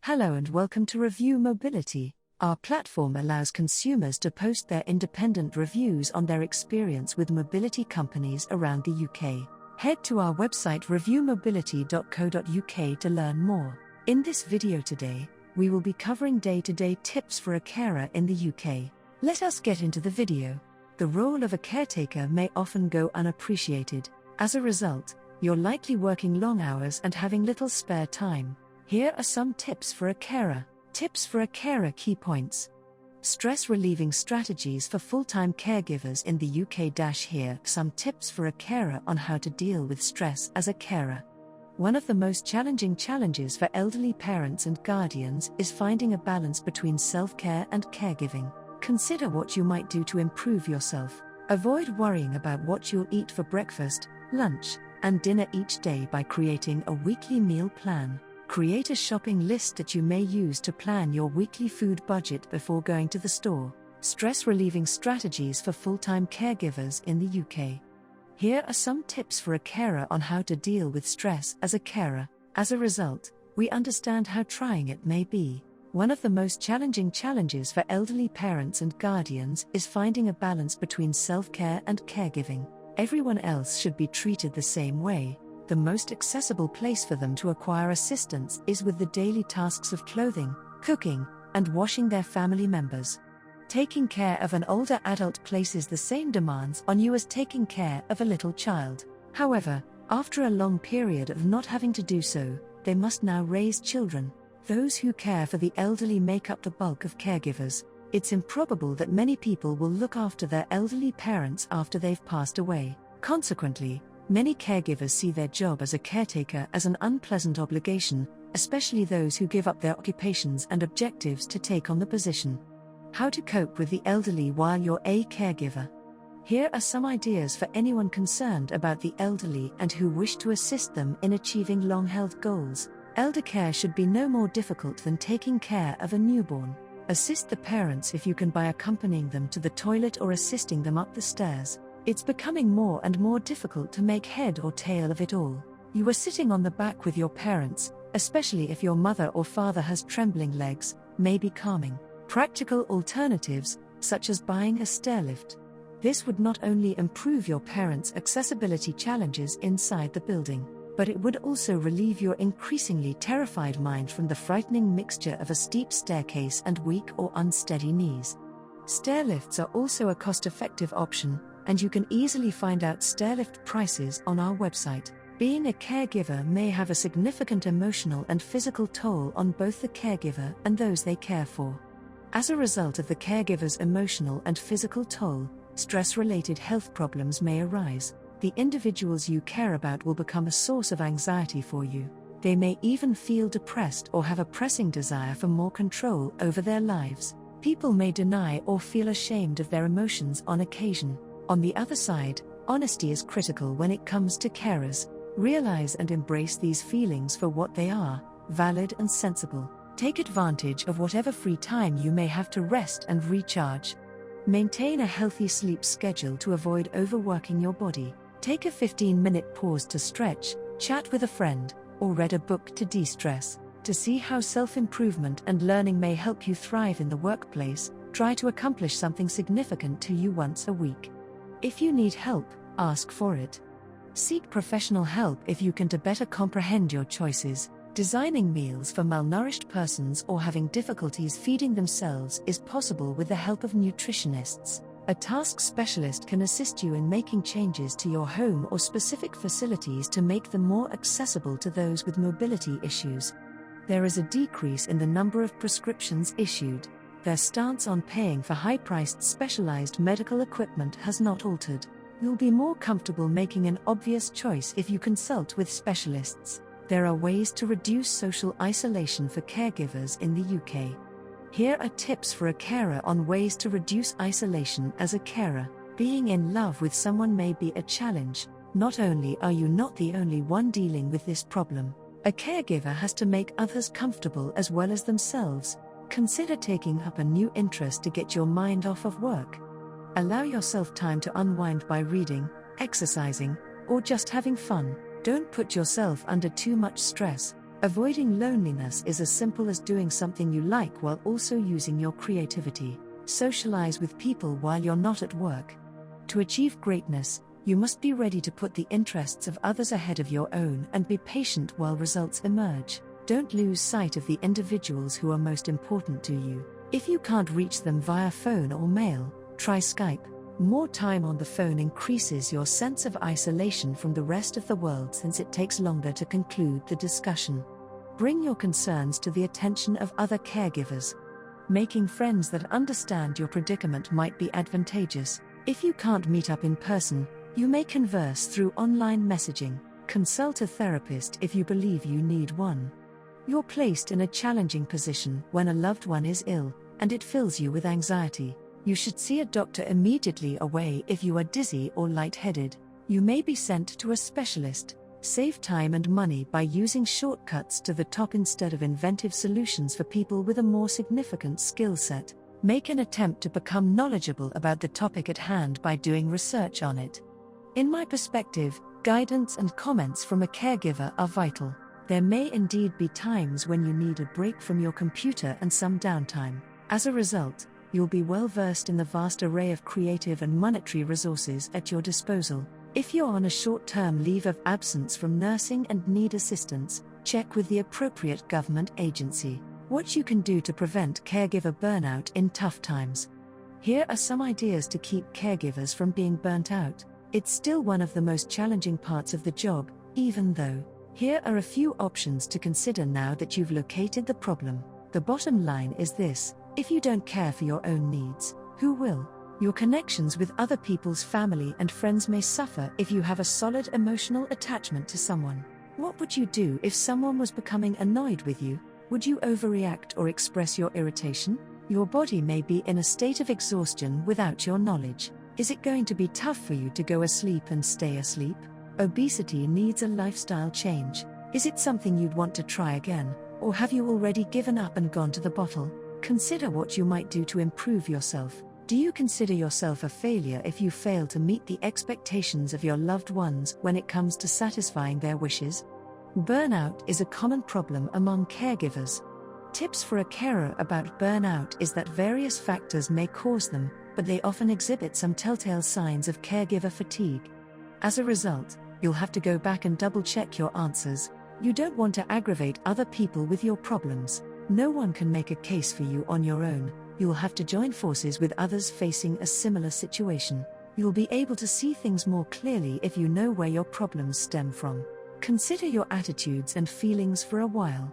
Hello and welcome to Review Mobility. Our platform allows consumers to post their independent reviews on their experience with mobility companies around the UK. Head to our website reviewmobility.co.uk to learn more. In this video today, we will be covering day-to-day tips for a carer in the UK. Let us get into the video. The role of a caretaker may often go unappreciated. As a result, you're likely working long hours and having little spare time. Here are some tips for a carer. Tips for a carer key points. Stress-relieving strategies for full-time caregivers in the UK. Here some tips for a carer on how to deal with stress as a carer. One of the most challenging challenges for elderly parents and guardians is finding a balance between self-care and caregiving. Consider what you might do to improve yourself. Avoid worrying about what you'll eat for breakfast, lunch, and dinner each day by creating a weekly meal plan. Create a shopping list that you may use to plan your weekly food budget before going to the store. Stress-relieving strategies for full-time caregivers in the UK. Here are some tips for a carer on how to deal with stress as a carer. As a result, we understand how trying it may be. One of the most challenging challenges for elderly parents and guardians is finding a balance between self-care and caregiving. Everyone else should be treated the same way. The most accessible place for them to acquire assistance is with the daily tasks of clothing, cooking, and washing their family members. Taking care of an older adult places the same demands on you as taking care of a little child. However, after a long period of not having to do so, they must now raise children. Those who care for the elderly make up the bulk of caregivers. It's improbable that many people will look after their elderly parents after they've passed away. Consequently, many caregivers see their job as a caretaker as an unpleasant obligation, especially those who give up their occupations and objectives to take on the position. How to cope with the elderly while you're a caregiver. Here are some ideas for anyone concerned about the elderly and who wish to assist them in achieving long-held goals. Elder care should be no more difficult than taking care of a newborn. Assist the parents if you can by accompanying them to the toilet or assisting them up the stairs. It's becoming more and more difficult to make head or tail of it all. You are sitting on the back with your parents, especially if your mother or father has trembling legs, may be calming. Practical alternatives, such as buying a stairlift. This would not only improve your parents' accessibility challenges inside the building, but it would also relieve your increasingly terrified mind from the frightening mixture of a steep staircase and weak or unsteady knees. Stairlifts are also a cost-effective option, and you can easily find out stairlift prices on our website. Being a caregiver may have a significant emotional and physical toll on both the caregiver and those they care for. As a result of the caregiver's emotional and physical toll, stress-related health problems may arise. The individuals you care about will become a source of anxiety for you. They may even feel depressed or have a pressing desire for more control over their lives. People may deny or feel ashamed of their emotions on occasion. On the other side, honesty is critical when it comes to carers. Realize and embrace these feelings for what they are, valid and sensible. Take advantage of whatever free time you may have to rest and recharge. Maintain a healthy sleep schedule to avoid overworking your body. Take a 15-minute pause to stretch, chat with a friend, or read a book to de-stress. To see how self-improvement and learning may help you thrive in the workplace, try to accomplish something significant to you once a week. If you need help, ask for it. Seek professional help if you can to better comprehend your choices. Designing meals for malnourished persons or having difficulties feeding themselves is possible with the help of nutritionists. A task specialist can assist you in making changes to your home or specific facilities to make them more accessible to those with mobility issues. There is a decrease in the number of prescriptions issued. Their stance on paying for high-priced specialized medical equipment has not altered. You'll be more comfortable making an obvious choice if you consult with specialists. There are ways to reduce social isolation for caregivers in the UK. Here are tips for a carer on ways to reduce isolation as a carer. Being in love with someone may be a challenge. Not only are you not the only one dealing with this problem, a caregiver has to make others comfortable as well as themselves. Consider taking up a new interest to get your mind off of work. Allow yourself time to unwind by reading, exercising, or just having fun. Don't put yourself under too much stress. Avoiding loneliness is as simple as doing something you like while also using your creativity. Socialize with people while you're not at work. To achieve greatness, you must be ready to put the interests of others ahead of your own and be patient while results emerge. Don't lose sight of the individuals who are most important to you. If you can't reach them via phone or mail, try Skype. More time on the phone increases your sense of isolation from the rest of the world since it takes longer to conclude the discussion. Bring your concerns to the attention of other caregivers. Making friends that understand your predicament might be advantageous. If you can't meet up in person, you may converse through online messaging. Consult a therapist if you believe you need one. You're placed in a challenging position when a loved one is ill, and it fills you with anxiety. You should see a doctor immediately away if you are dizzy or lightheaded. You may be sent to a specialist. Save time and money by using shortcuts to the top instead of inventive solutions for people with a more significant skill set. Make an attempt to become knowledgeable about the topic at hand by doing research on it. In my perspective, guidance and comments from a caregiver are vital. There may indeed be times when you need a break from your computer and some downtime. As a result, you'll be well versed in the vast array of creative and monetary resources at your disposal. If you're on a short-term leave of absence from nursing and need assistance, check with the appropriate government agency. What you can do to prevent caregiver burnout in tough times. Here are some ideas to keep caregivers from being burnt out. It's still one of the most challenging parts of the job, even though. Here are a few options to consider now that you've located the problem. The bottom line is this: if you don't care for your own needs, who will? Your connections with other people's family and friends may suffer if you have a solid emotional attachment to someone. What would you do if someone was becoming annoyed with you? Would you overreact or express your irritation? Your body may be in a state of exhaustion without your knowledge. Is it going to be tough for you to go asleep and stay asleep? Obesity needs a lifestyle change. Is it something you'd want to try again, or have you already given up and gone to the bottle? Consider what you might do to improve yourself. Do you consider yourself a failure if you fail to meet the expectations of your loved ones when it comes to satisfying their wishes? Burnout is a common problem among caregivers. Tips for a carer about burnout is that various factors may cause them, but they often exhibit some telltale signs of caregiver fatigue. As a result, you'll have to go back and double-check your answers. You don't want to aggravate other people with your problems. No one can make a case for you on your own. You'll have to join forces with others facing a similar situation. You'll be able to see things more clearly if you know where your problems stem from. Consider your attitudes and feelings for a while.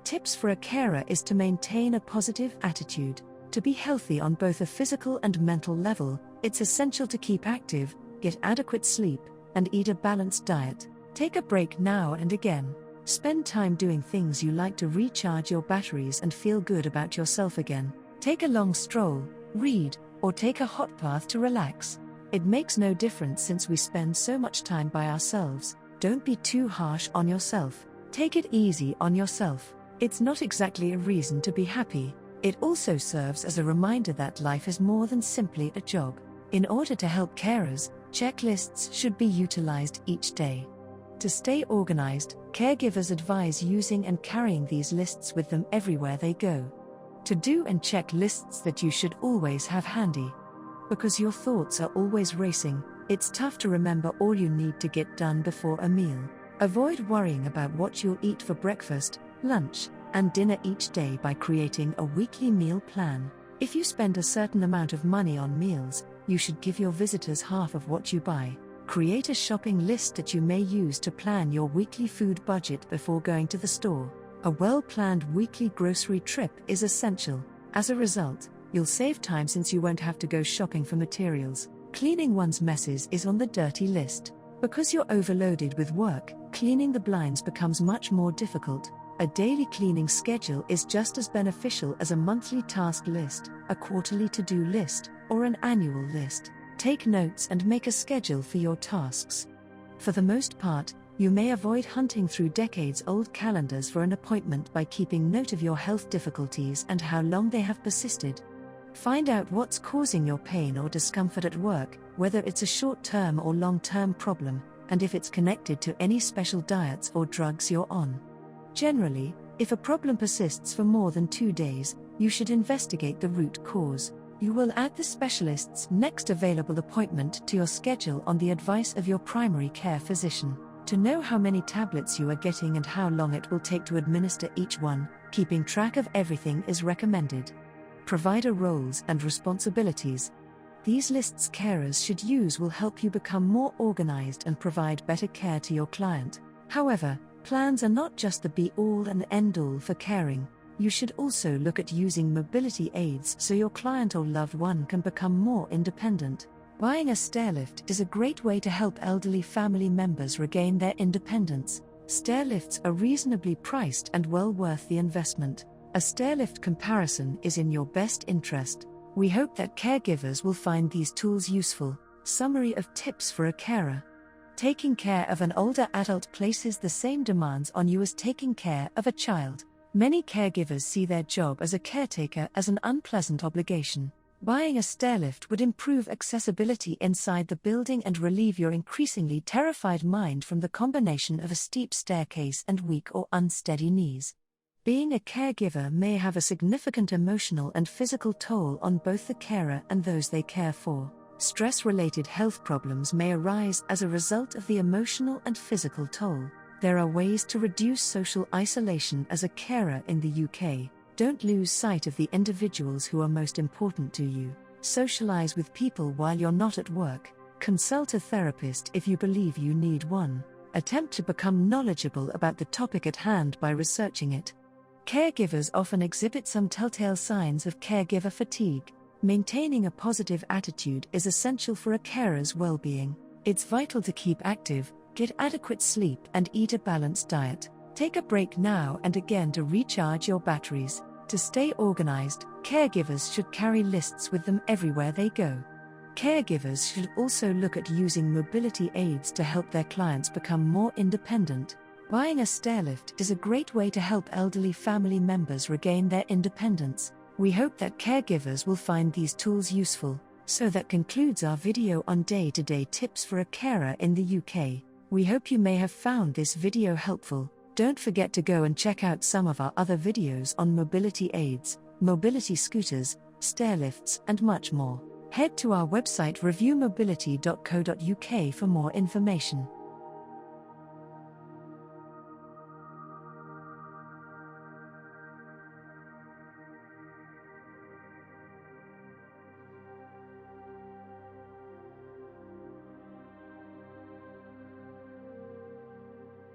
Tips for a carer is to maintain a positive attitude. To be healthy on both a physical and mental level, it's essential to keep active, get adequate sleep, and eat a balanced diet. Take a break now and again. Spend time doing things you like to recharge your batteries and feel good about yourself again. Take a long stroll, read, or take a hot bath to relax. It makes no difference since we spend so much time by ourselves. Don't be too harsh on yourself. Take it easy on yourself. It's not exactly a reason to be happy. It also serves as a reminder that life is more than simply a job. In order to help carers, checklists should be utilized each day. To stay organized, caregivers advise using and carrying these lists with them everywhere they go. To do and check lists that you should always have handy. Because your thoughts are always racing, it's tough to remember all you need to get done before a meal. Avoid worrying about what you'll eat for breakfast, lunch, and dinner each day by creating a weekly meal plan. If you spend a certain amount of money on meals, you should give your visitors half of what you buy. Create a shopping list that you may use to plan your weekly food budget before going to the store. A well-planned weekly grocery trip is essential. As a result, you'll save time since you won't have to go shopping for materials. Cleaning one's messes is on the dirty list. Because you're overloaded with work, cleaning the blinds becomes much more difficult. A daily cleaning schedule is just as beneficial as a monthly task list, a quarterly to-do list, or an annual list. Take notes and make a schedule for your tasks. For the most part, you may avoid hunting through decades-old calendars for an appointment by keeping note of your health difficulties and how long they have persisted. Find out what's causing your pain or discomfort at work, whether it's a short-term or long-term problem, and if it's connected to any special diets or drugs you're on. Generally, if a problem persists for more than 2 days, you should investigate the root cause. You will add the specialist's next available appointment to your schedule on the advice of your primary care physician. To know how many tablets you are getting and how long it will take to administer each one, keeping track of everything is recommended. Provider roles and responsibilities. These lists carers should use will help you become more organized and provide better care to your client. However, plans are not just the be-all and end-all for caring. You should also look at using mobility aids so your client or loved one can become more independent. Buying a stairlift is a great way to help elderly family members regain their independence. Stairlifts are reasonably priced and well worth the investment. A stairlift comparison is in your best interest. We hope that caregivers will find these tools useful. Summary of tips for a carer. Taking care of an older adult places the same demands on you as taking care of a child. Many caregivers see their job as a caretaker as an unpleasant obligation. Buying a stairlift would improve accessibility inside the building and relieve your increasingly terrified mind from the combination of a steep staircase and weak or unsteady knees. Being a caregiver may have a significant emotional and physical toll on both the carer and those they care for. Stress-related health problems may arise as a result of the emotional and physical toll. There are ways to reduce social isolation as a carer in the UK. Don't lose sight of the individuals who are most important to you. Socialize with people while you're not at work. Consult a therapist if you believe you need one. Attempt to become knowledgeable about the topic at hand by researching it. Caregivers often exhibit some telltale signs of caregiver fatigue. Maintaining a positive attitude is essential for a carer's well-being. It's vital to keep active, get adequate sleep, and eat a balanced diet. Take a break now and again to recharge your batteries. To stay organized, caregivers should carry lists with them everywhere they go. Caregivers should also look at using mobility aids to help their clients become more independent. Buying a stairlift is a great way to help elderly family members regain their independence. We hope that caregivers will find these tools useful. So that concludes our video on day-to-day tips for a carer in the UK. We hope you may have found this video helpful. Don't forget to go and check out some of our other videos on mobility aids, mobility scooters, stairlifts, and much more. Head to our website reviewmobility.co.uk for more information.